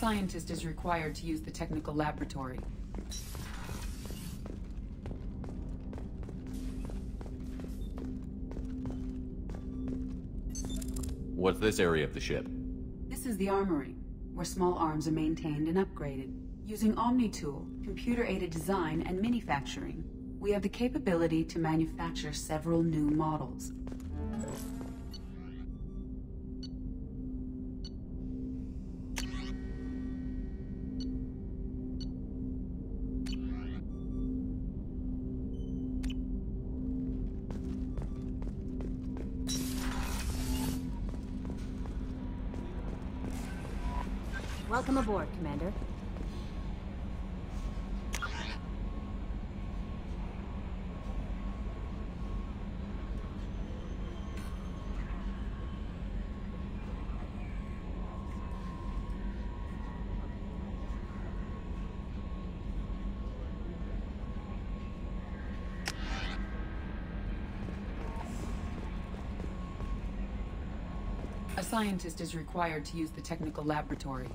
scientist is required to use the technical laboratory. What's this area of the ship? This is the armory, where small arms are maintained and upgraded. Using Omni-Tool, computer-aided design, and manufacturing, we have the capability to manufacture several new models. Welcome aboard, Commander. A scientist is required to use the technical laboratory.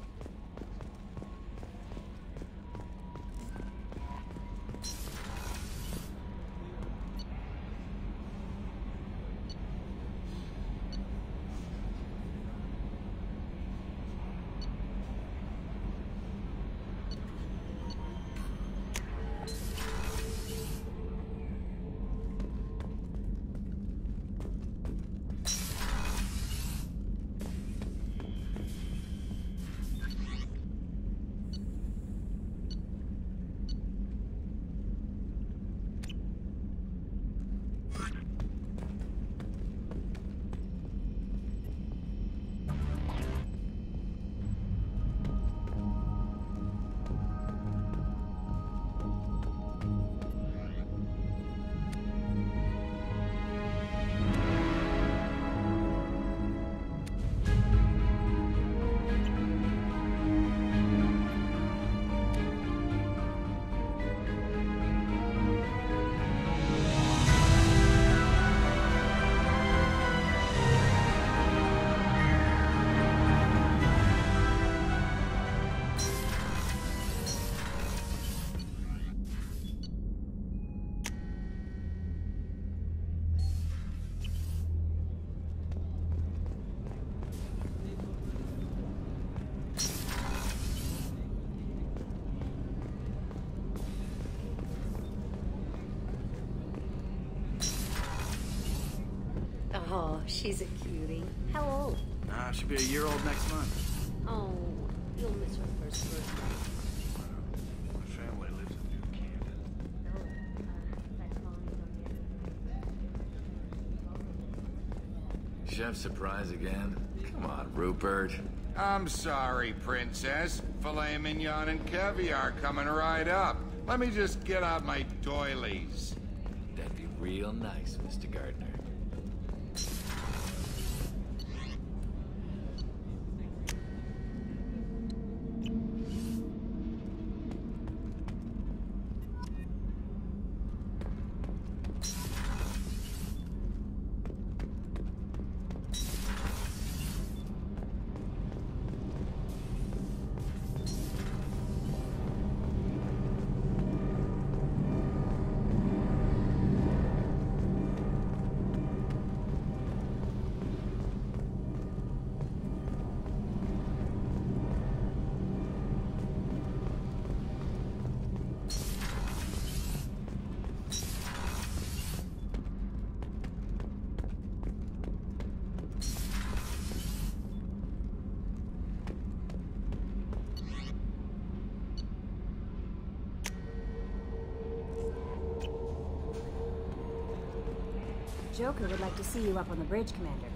Oh, she's a cutie. How old? She'll be a year old next month. Oh, you'll miss her first birthday. My family lives in New Canada. Chef surprise again? Come on, Rupert. I'm sorry, Princess. Filet mignon and caviar coming right up. Let me just get out my doilies. That'd be real nice, Mr. Gardner. Joker would like to see you up on the bridge, Commander.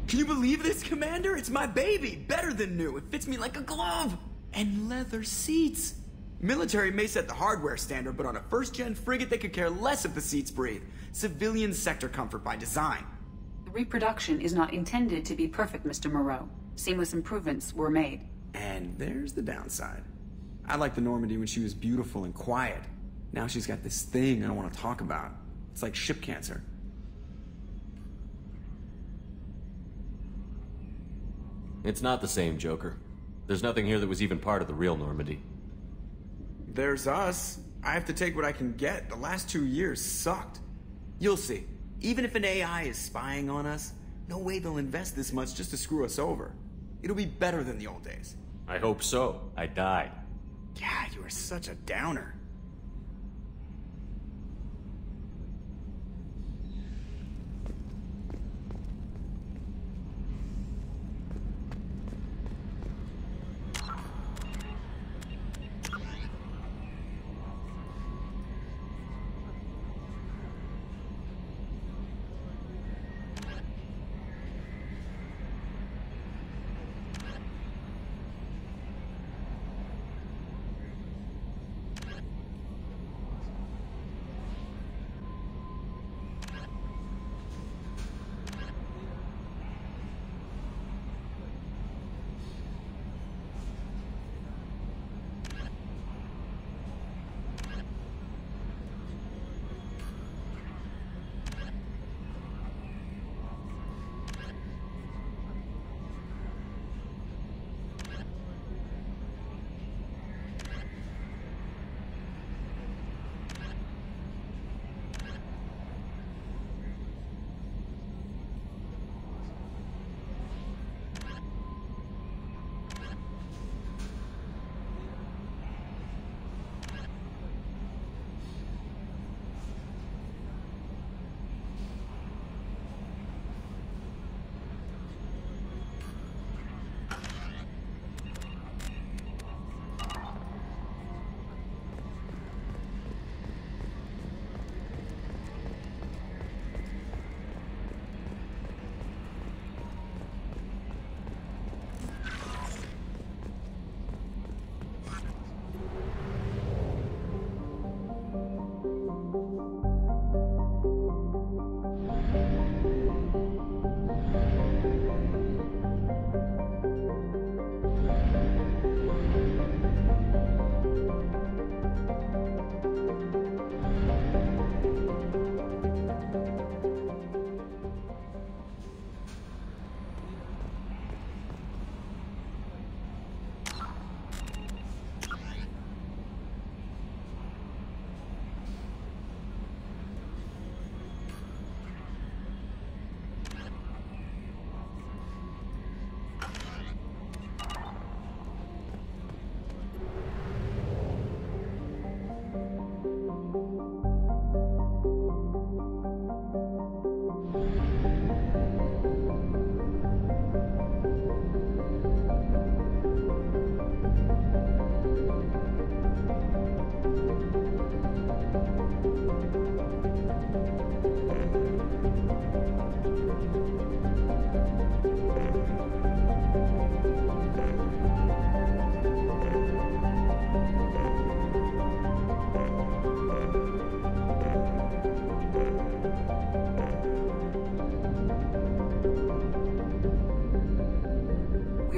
Can you believe this, Commander? It's my baby! Better than new. It fits me like a glove! And leather seats! Military may set the hardware standard, but on a first-gen frigate, they could care less if the seats breathe. Civilian sector comfort by design. The reproduction is not intended to be perfect, Mr. Moreau. Seamless improvements were made. And there's the downside. I liked the Normandy when she was beautiful and quiet. Now she's got this thing I don't want to talk about. It's like ship cancer. It's not the same, Joker. There's nothing here that was even part of the real Normandy. There's us. I have to take what I can get. The last 2 years sucked. You'll see. Even if an AI is spying on us, no way they'll invest this much just to screw us over. It'll be better than the old days. I hope so. I died. God, you are such a downer.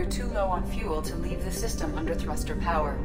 Too low on fuel to leave the system under thruster power.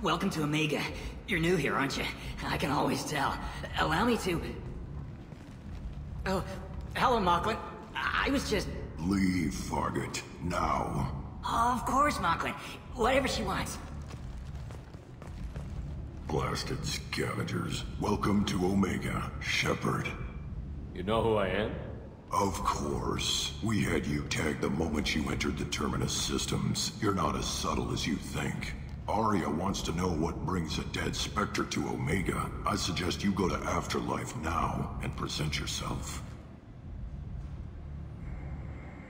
welcome to Omega. You're new here, aren't you? I can always tell. Allow me to... Oh, hello, Mocklin. I was just... Leave, Fargate. Now. Oh, of course, Mocklin. Whatever she wants. Blasted scavengers. Welcome to Omega, Shepard. You know who I am? Of course. We had you tagged the moment you entered the Terminus systems. You're not as subtle as you think. Aria wants to know what brings a dead Spectre to Omega. I suggest you go to Afterlife now and present yourself.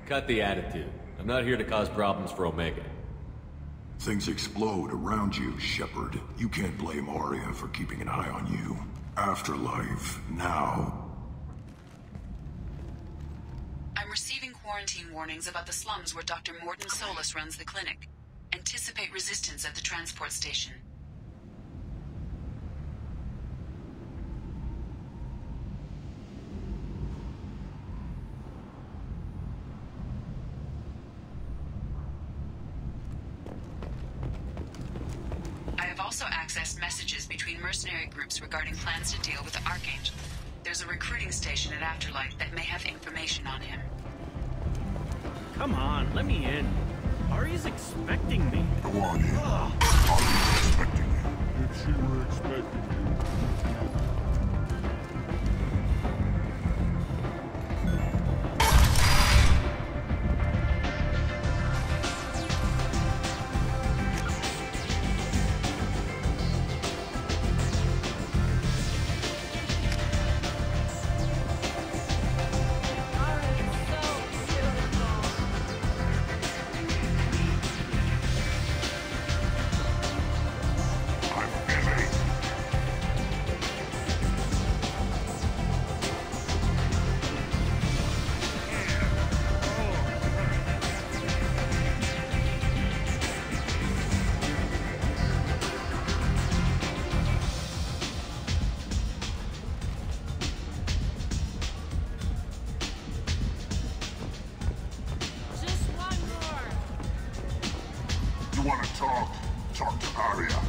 Cut the attitude. I'm not here to cause problems for Omega. Things explode around you, Shepard. You can't blame Aria for keeping an eye on you. Afterlife, now. I'm receiving quarantine warnings about the slums where Dr. Morton Solus runs the clinic. Anticipate resistance at the transport station. I have also accessed messages between mercenary groups regarding plans to deal with the Archangel. There's a recruiting station at Afterlife that may have information on him. Come on, let me in. Aria's expecting me. Go on in. Aria's expecting you. If she were expecting you. Want to talk? Talk to Aria.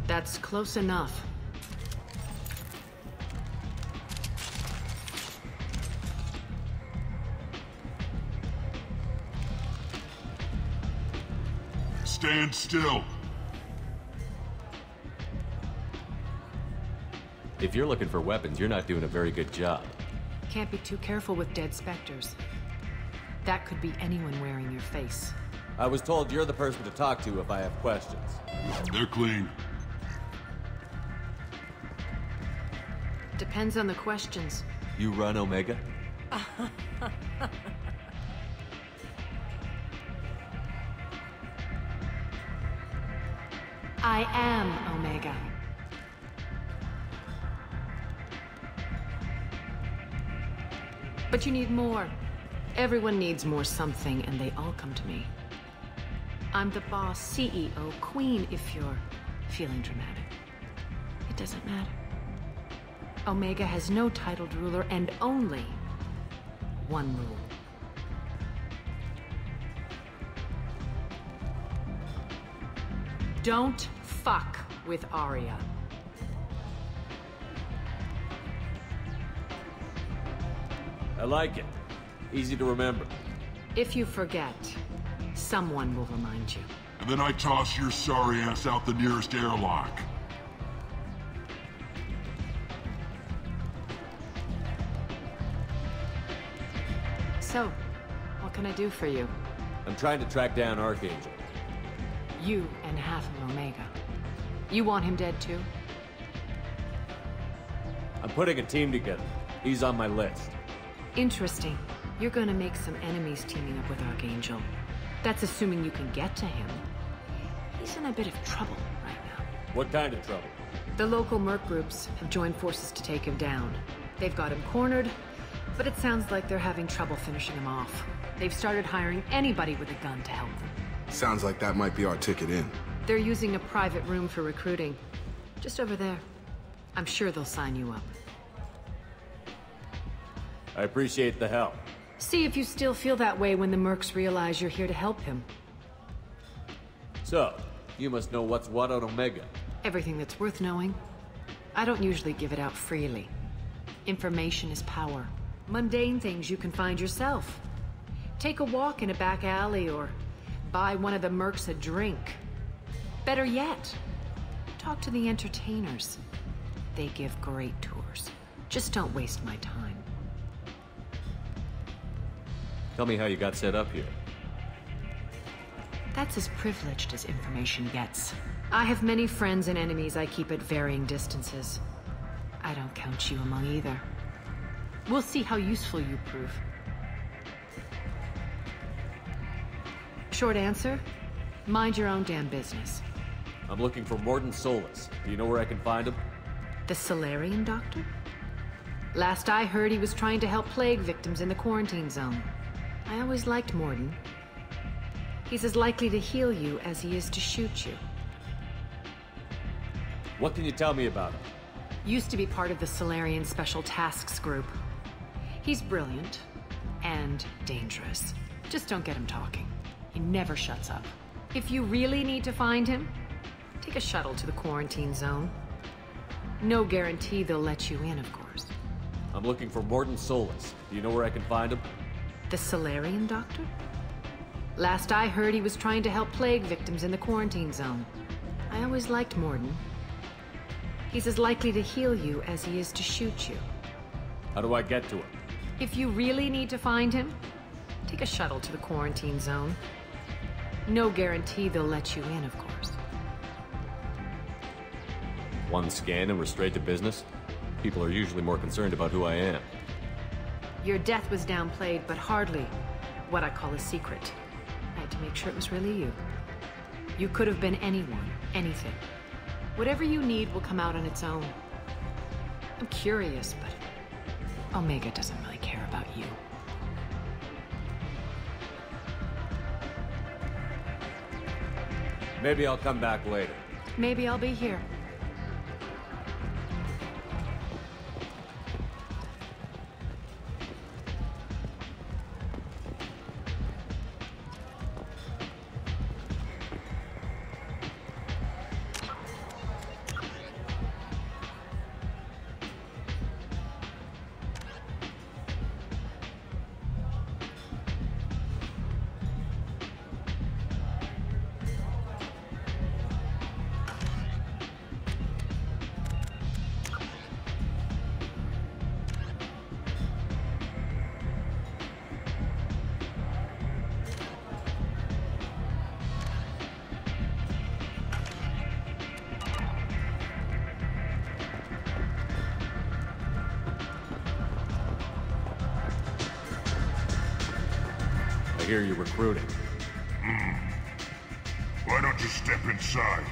That's close enough. Stand still. If you're looking for weapons, you're not doing a very good job. Can't be too careful with dead specters. That could be anyone wearing your face. I was told you're the person to talk to if I have questions. They're clean. Depends on the questions. You run Omega? I am Omega. But you need more. Everyone needs more something, and they all come to me. I'm the boss, CEO, queen, if you're feeling dramatic. It doesn't matter. Omega has no titled ruler and only one rule. Don't fuck with Aria. I like it. Easy to remember. If you forget, someone will remind you. And then I toss your sorry ass out the nearest airlock. So, what can I do for you? I'm trying to track down Archangel. You and half of Omega. You want him dead too? I'm putting a team together. He's on my list. Interesting. You're gonna make some enemies teaming up with Archangel. That's assuming you can get to him. He's in a bit of trouble right now. What kind of trouble? The local merc groups have joined forces to take him down. They've got him cornered, but it sounds like they're having trouble finishing him off. They've started hiring anybody with a gun to help them. Sounds like that might be our ticket in. They're using a private room for recruiting. Just over there. I'm sure they'll sign you up. I appreciate the help. See if you still feel that way when the mercs realize you're here to help him. So, you must know what's what on Omega. Everything that's worth knowing. I don't usually give it out freely. Information is power. Mundane things you can find yourself. Take a walk in a back alley or buy one of the mercs a drink. Better yet, talk to the entertainers. They give great tours. Just don't waste my time. Tell me how you got set up here. That's as privileged as information gets. I have many friends and enemies I keep at varying distances. I don't count you among either. We'll see how useful you prove. Short answer? Mind your own damn business. I'm looking for Mordin Solus. Do you know where I can find him? The Salarian doctor? Last I heard, he was trying to help plague victims in the quarantine zone. I always liked Mordin. He's as likely to heal you as he is to shoot you. What can you tell me about him? Used to be part of the Salarian Special Tasks Group. He's brilliant and dangerous. Just don't get him talking. He never shuts up. If you really need to find him, take a shuttle to the quarantine zone. No guarantee they'll let you in, of course. I'm looking for Mordin Solus. Do you know where I can find him? The Salarian doctor? Last I heard, he was trying to help plague victims in the quarantine zone. I always liked Mordin. He's as likely to heal you as he is to shoot you. How do I get to him? If you really need to find him, take a shuttle to the quarantine zone. No guarantee they'll let you in, of course. One scan and we're straight to business? People are usually more concerned about who I am. Your death was downplayed, but hardly what I call a secret. I had to make sure it was really you. You could have been anyone, anything. Whatever you need will come out on its own. I'm curious, but Omega doesn't really care about you. Maybe I'll come back later. Maybe I'll be here. I hear you're recruiting. Why don't you step inside?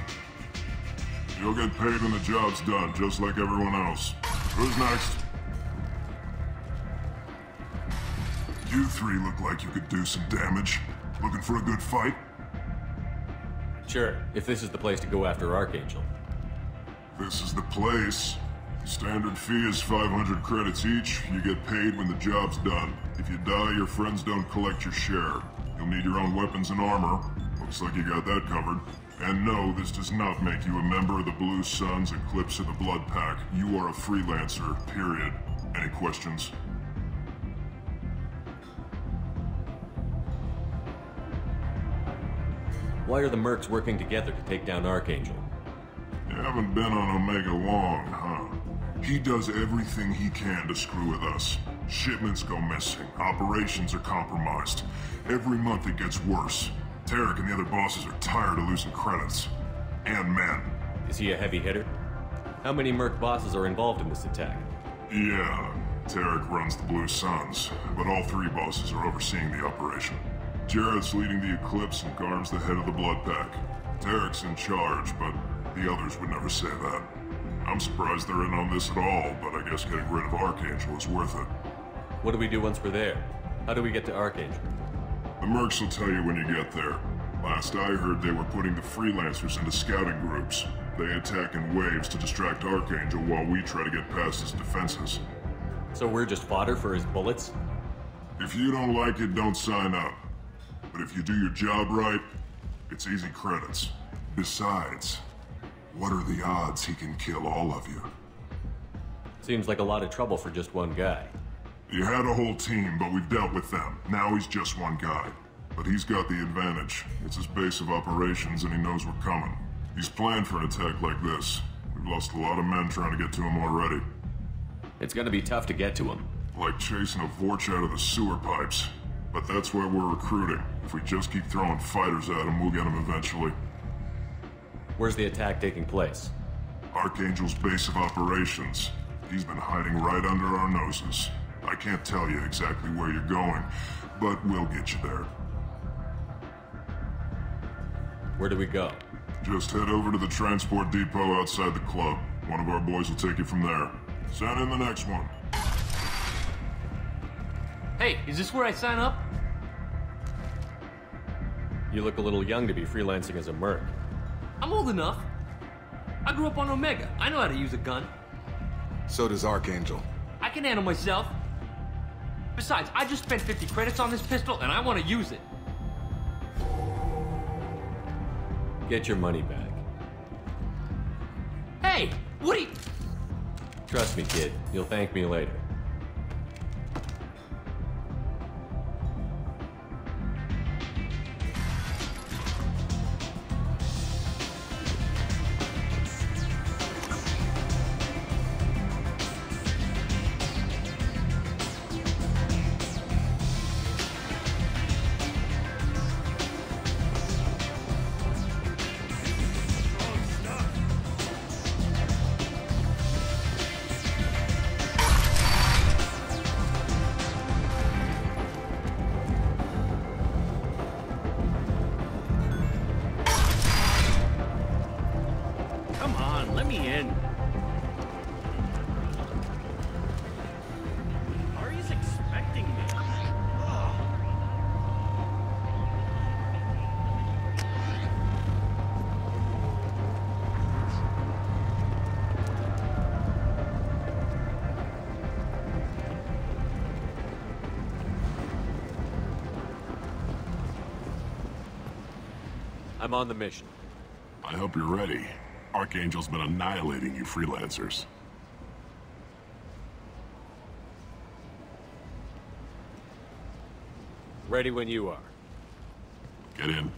You'll get paid when the job's done, just like everyone else. Who's next? You three look like you could do some damage. Looking for a good fight? Sure, if this is the place to go after Archangel. This is the place. Standard fee is 500 credits each. You get paid when the job's done. If you die, your friends don't collect your share. You'll need your own weapons and armor. Looks like you got that covered. And no, this does not make you a member of the Blue Suns, Eclipse, or the Blood Pack. You are a freelancer, period. Any questions? Why are the mercs working together to take down Archangel? You haven't been on Omega long, huh? He does everything he can to screw with us. Shipments go missing, operations are compromised. Every month it gets worse. Tarek and the other bosses are tired of losing credits. And men. Is he a heavy hitter? How many merc bosses are involved in this attack? Yeah, Tarek runs the Blue Suns, but all three bosses are overseeing the operation. Jared's leading the Eclipse and Garm's the head of the Blood Pack. Tarek's in charge, but the others would never say that. I'm surprised they're in on this at all, but I guess getting rid of Archangel is worth it. What do we do once we're there? How do we get to Archangel? The mercs will tell you when you get there. Last I heard, they were putting the freelancers into scouting groups. They attack in waves to distract Archangel while we try to get past his defenses. So we're just fodder for his bullets? If you don't like it, don't sign up. But if you do your job right, it's easy credits. Besides, what are the odds he can kill all of you? Seems like a lot of trouble for just one guy. He had a whole team, but we've dealt with them. Now he's just one guy. But he's got the advantage. It's his base of operations and he knows we're coming. He's planned for an attack like this. We've lost a lot of men trying to get to him already. It's gonna be tough to get to him. Like chasing a Vorch out of the sewer pipes. But that's why we're recruiting. If we just keep throwing fighters at him, we'll get him eventually. Where's the attack taking place? Archangel's base of operations. He's been hiding right under our noses. I can't tell you exactly where you're going, but we'll get you there. Where do we go? Just head over to the transport depot outside the club. One of our boys will take you from there. Send in the next one. Hey, is this where I sign up? You look a little young to be freelancing as a merc. I'm old enough. I grew up on Omega. I know how to use a gun. So does Archangel. I can handle myself. Besides, I just spent 50 credits on this pistol, and I want to use it. Get your money back. Hey, what are you... Trust me, kid. You'll thank me later. I'm on the mission. I hope you're ready. Archangel's been annihilating you freelancers. Ready when you are. Get in.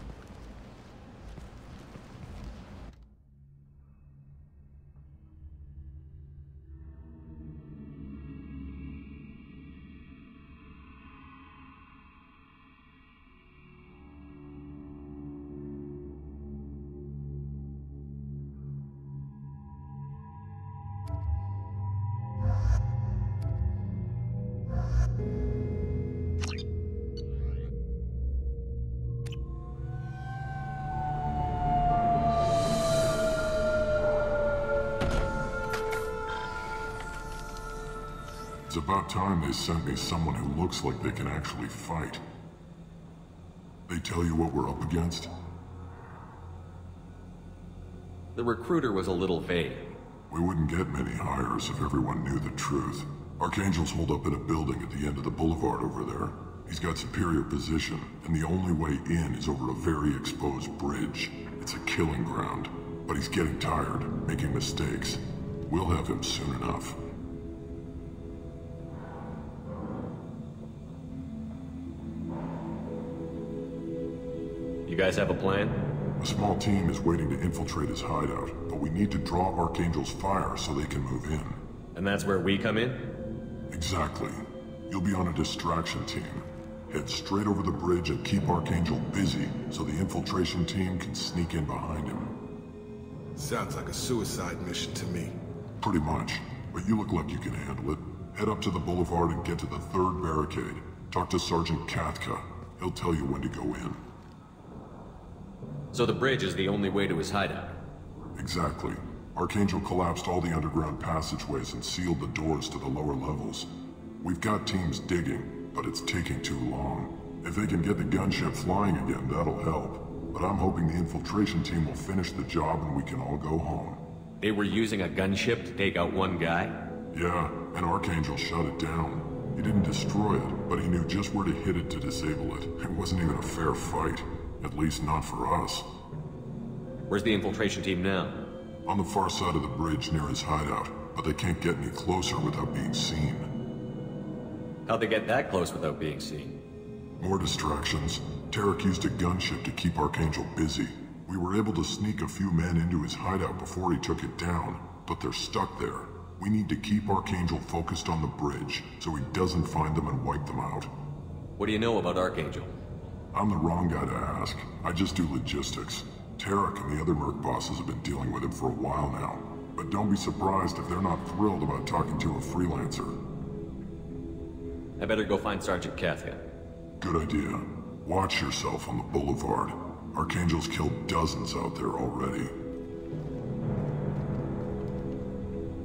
It's about time they sent me someone who looks like they can actually fight. They tell you what we're up against? The recruiter was a little vague. We wouldn't get many hires if everyone knew the truth. Archangel's holed up in a building at the end of the boulevard over there. He's got superior position, and the only way in is over a very exposed bridge. It's a killing ground. But he's getting tired, making mistakes. We'll have him soon enough. You guys have a plan? A small team is waiting to infiltrate his hideout, but we need to draw Archangel's fire so they can move in. And that's where we come in? Exactly. You'll be on a distraction team. Head straight over the bridge and keep Archangel busy so the infiltration team can sneak in behind him. Sounds like a suicide mission to me. Pretty much, but you look like you can handle it. Head up to the boulevard and get to the third barricade. Talk to Sergeant Katka. He'll tell you when to go in. So the bridge is the only way to his hideout? Exactly. Archangel collapsed all the underground passageways and sealed the doors to the lower levels. We've got teams digging, but it's taking too long. If they can get the gunship flying again, that'll help. But I'm hoping the infiltration team will finish the job and we can all go home. They were using a gunship to take out one guy? Yeah, and Archangel shut it down. He didn't destroy it, but he knew just where to hit it to disable it. It wasn't even a fair fight. At least not for us. Where's the infiltration team now? On the far side of the bridge near his hideout, but they can't get any closer without being seen. How'd they get that close without being seen? More distractions. Tarek used a gunship to keep Archangel busy. We were able to sneak a few men into his hideout before he took it down, but they're stuck there. We need to keep Archangel focused on the bridge, so he doesn't find them and wipe them out. What do you know about Archangel? I'm the wrong guy to ask. I just do logistics. Tarek and the other merc bosses have been dealing with him for a while now. But don't be surprised if they're not thrilled about talking to a freelancer. I better go find Sergeant Kathia. Good idea. Watch yourself on the boulevard. Archangel's killed dozens out there already.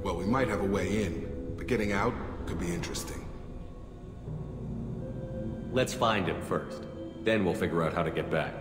Well, we might have a way in, but getting out could be interesting. Let's find him first. Then we'll figure out how to get back.